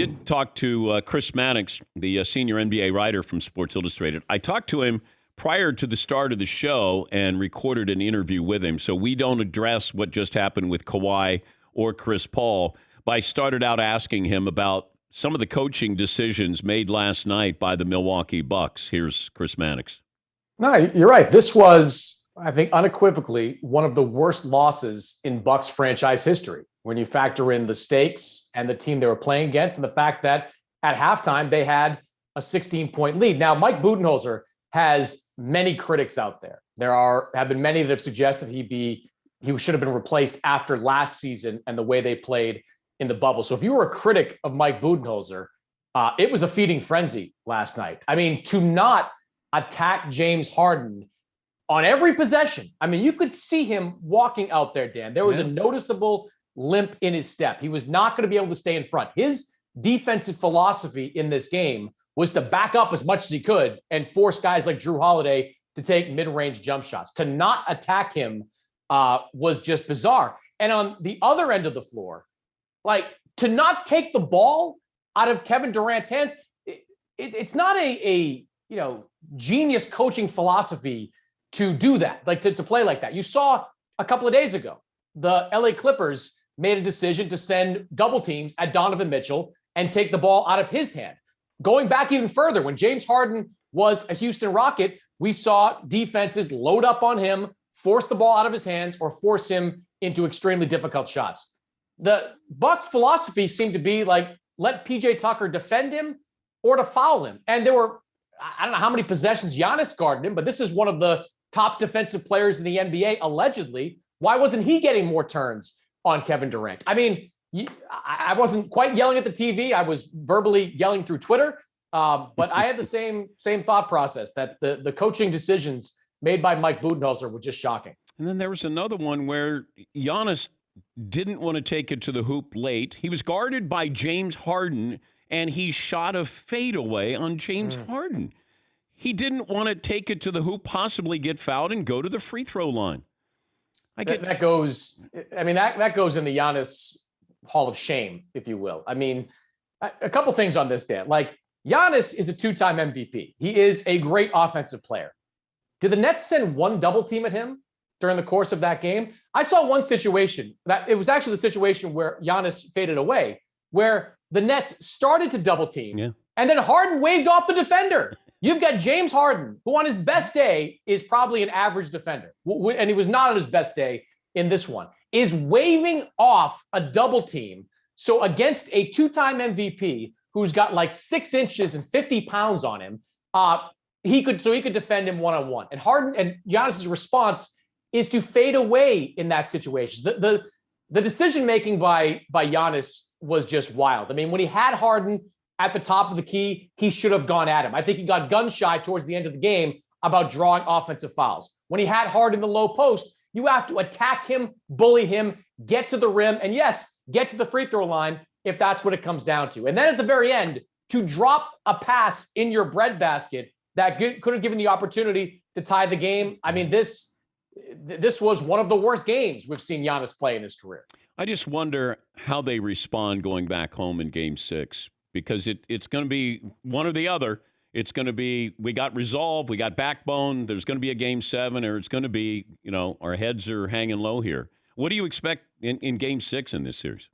did talk to Chris Mannix, the senior NBA writer from Sports Illustrated. I talked to him prior to the start of the show and recorded an interview with him. So we don't address what just happened with Kawhi or Chris Paul. But I started out asking him about some of the coaching decisions made last night by the Milwaukee Bucks. Here's Chris Mannix. No, you're right. This was, I think, unequivocally one of the worst losses in Bucks franchise history when you factor in the stakes and the team they were playing against and the fact that at halftime they had a 16-point lead. Now, Mike Budenholzer has many critics out there. Have been many that have suggested he should have been replaced after last season and the way they played in the bubble. So if you were a critic of Mike Budenholzer, it was a feeding frenzy last night. I mean, to not attack James Harden on every possession. I mean, you could see him walking out there, Dan. There was a noticeable limp in his step. He was not going to be able to stay in front. His defensive philosophy in this game was to back up as much as he could and force guys like Drew Holiday to take mid-range jump shots. To not attack him was just bizarre. And on the other end of the floor, like, to not take the ball out of Kevin Durant's hands, it's not a genius coaching philosophy to do that, like to play like that. You saw a couple of days ago, the LA Clippers made a decision to send double teams at Donovan Mitchell and take the ball out of his hand. Going back even further, when James Harden was a Houston Rocket, we saw defenses load up on him, force the ball out of his hands, or force him into extremely difficult shots. The Bucks' philosophy seemed to be like, let PJ Tucker defend him or to foul him. And there were, I don't know how many possessions Giannis guarded him, but this is one of the top defensive players in the NBA, allegedly. Why wasn't he getting more turns on Kevin Durant? I mean, I wasn't quite yelling at the TV. I was verbally yelling through Twitter. But I had the same thought process that the coaching decisions made by Mike Budenholzer were just shocking. And then there was another one where Giannis didn't want to take it to the hoop late. He was guarded by James Harden, and he shot a fadeaway on James Harden. He didn't want to take it to the hoop, possibly get fouled, and go to the free throw line. That goes in the Giannis Hall of Shame, if you will. I mean, a couple things on this, Dan. Like, Giannis is a two-time MVP. He is a great offensive player. Did the Nets send one double team at him during the course of that game? I saw one situation that it was actually the situation where Giannis faded away, where the Nets started to double team, and then Harden waved off the defender. You've got James Harden, who on his best day is probably an average defender, and he was not on his best day in this one, is waving off a double team. So against a two-time MVP who's got like 6 inches and 50 pounds on him, he could defend him one-on-one. And Harden and Giannis's response is to fade away in that situation. The decision-making by Giannis was just wild. I mean, when he had Harden at the top of the key, he should have gone at him. I think he got gun-shy towards the end of the game about drawing offensive fouls. When he had Harden in the low post, you have to attack him, bully him, get to the rim, and yes, get to the free throw line if that's what it comes down to. And then at the very end, to drop a pass in your breadbasket that could have given the opportunity to tie the game. I mean, this was one of the worst games we've seen Giannis play in his career. I just wonder how they respond going back home in Game 6, because it's going to be one or the other. It's going to be, we got resolve, we got backbone, there's going to be a Game 7, or it's going to be, our heads are hanging low here. What do you expect in Game 6 in this series?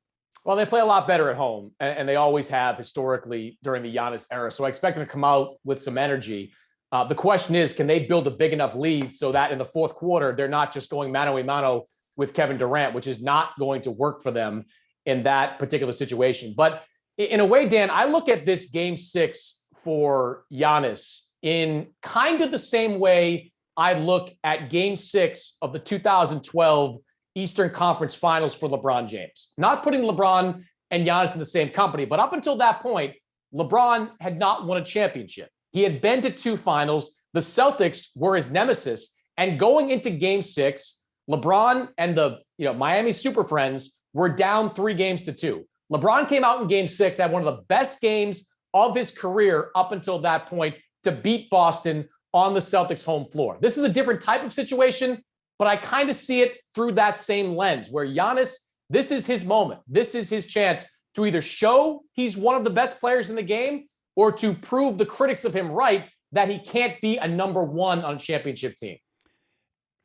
Well, they play a lot better at home, and they always have historically during the Giannis era. So I expect them to come out with some energy. The question is, can they build a big enough lead so that in the fourth quarter, they're not just going mano a mano with Kevin Durant, which is not going to work for them in that particular situation. But in a way, Dan, I look at this Game 6 for Giannis in kind of the same way I look at Game 6 of the 2012 Eastern Conference Finals for LeBron James. Not putting LeBron and Giannis in the same company, but up until that point, LeBron had not won a championship. He had been to 2 finals. The Celtics were his nemesis. And going into Game 6, LeBron and the Miami Super Friends were down 3-2. LeBron came out in Game 6, had one of the best games of his career up until that point to beat Boston on the Celtics' home floor. This is a different type of situation, but I kind of see it through that same lens where Giannis, this is his moment. This is his chance to either show he's one of the best players in the game or to prove the critics of him right that he can't be a number one on a championship team.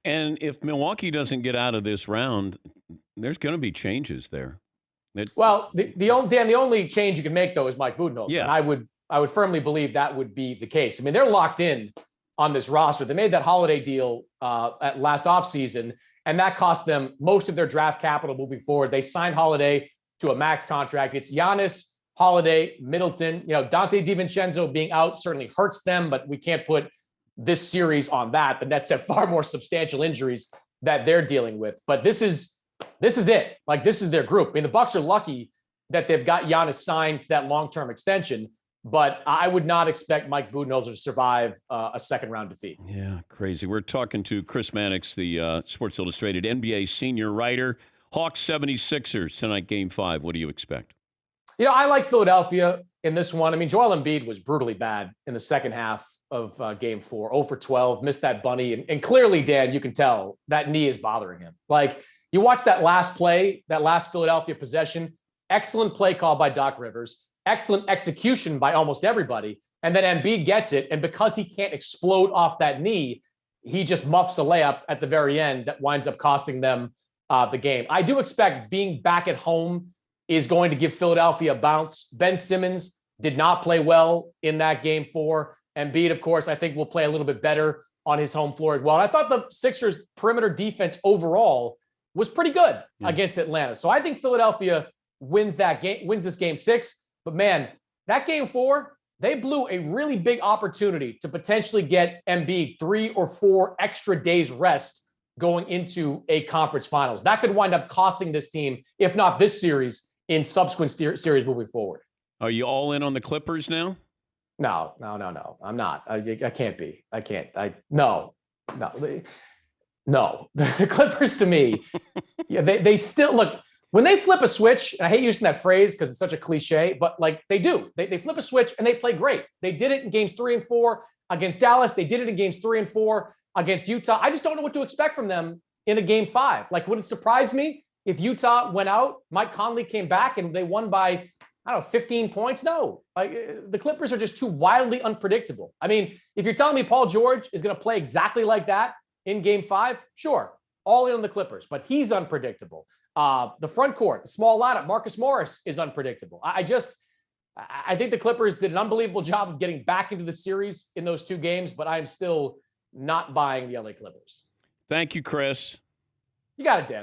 And if Milwaukee doesn't get out of this round, there's going to be changes there. Well, the only change you can make, though, is Mike Budenholzer. Yeah. And I would firmly believe that would be the case. I mean, they're locked in on this roster. They made that Holiday deal at last offseason, and that cost them most of their draft capital moving forward. They signed Holiday to a max contract. It's Giannis, Holiday, Middleton. Dante DiVincenzo being out certainly hurts them, but we can't put this series on that. The Nets have far more substantial injuries that they're dealing with. But this is it. Like, this is their group. I mean, the Bucks are lucky that they've got Giannis signed to that long-term extension, but I would not expect Mike Budenholzer to survive a second-round defeat. Yeah, crazy. We're talking to Chris Mannix, the Sports Illustrated NBA senior writer. Hawks 76ers tonight, Game 5. What do you expect? I like Philadelphia in this one. I mean, Joel Embiid was brutally bad in the second half of Game 4. 0 for 12, missed that bunny. And clearly, Dan, you can tell that knee is bothering him. Like, you watch that last play, that last Philadelphia possession, excellent play call by Doc Rivers, excellent execution by almost everybody. And then Embiid gets it. And because he can't explode off that knee, he just muffs a layup at the very end that winds up costing them the game. I do expect being back at home is going to give Philadelphia a bounce. Ben Simmons did not play well in that Game 4. Embiid, of course, I think will play a little bit better on his home floor as well. And I thought the Sixers' perimeter defense overall was pretty good against Atlanta. So I think Philadelphia wins this Game 6. But man, that Game 4, they blew a really big opportunity to potentially get Embiid 3 or 4 extra days rest going into a conference finals. That could wind up costing this team, if not this series, in subsequent series moving forward. Are you all in on the Clippers now? No. I'm not. I can't be. I can't. No. The Clippers, to me, they still look. When they flip a switch, and I hate using that phrase because it's such a cliche, but like they do. They flip a switch and they play great. They did it in Games 3 and 4 against Dallas. They did it in Games 3 and 4 against Utah. I just don't know what to expect from them in a Game 5. Like, would it surprise me if Utah went out, Mike Conley came back, and they won by, 15 points? No. The Clippers are just too wildly unpredictable. I mean, if you're telling me Paul George is going to play exactly like that in Game 5, sure, all in on the Clippers, but he's unpredictable. The front court, the small lineup, Marcus Morris is unpredictable. I think the Clippers did an unbelievable job of getting back into the series in those 2 games, but I'm still not buying the LA Clippers. Thank you, Chris. You got it, Dan.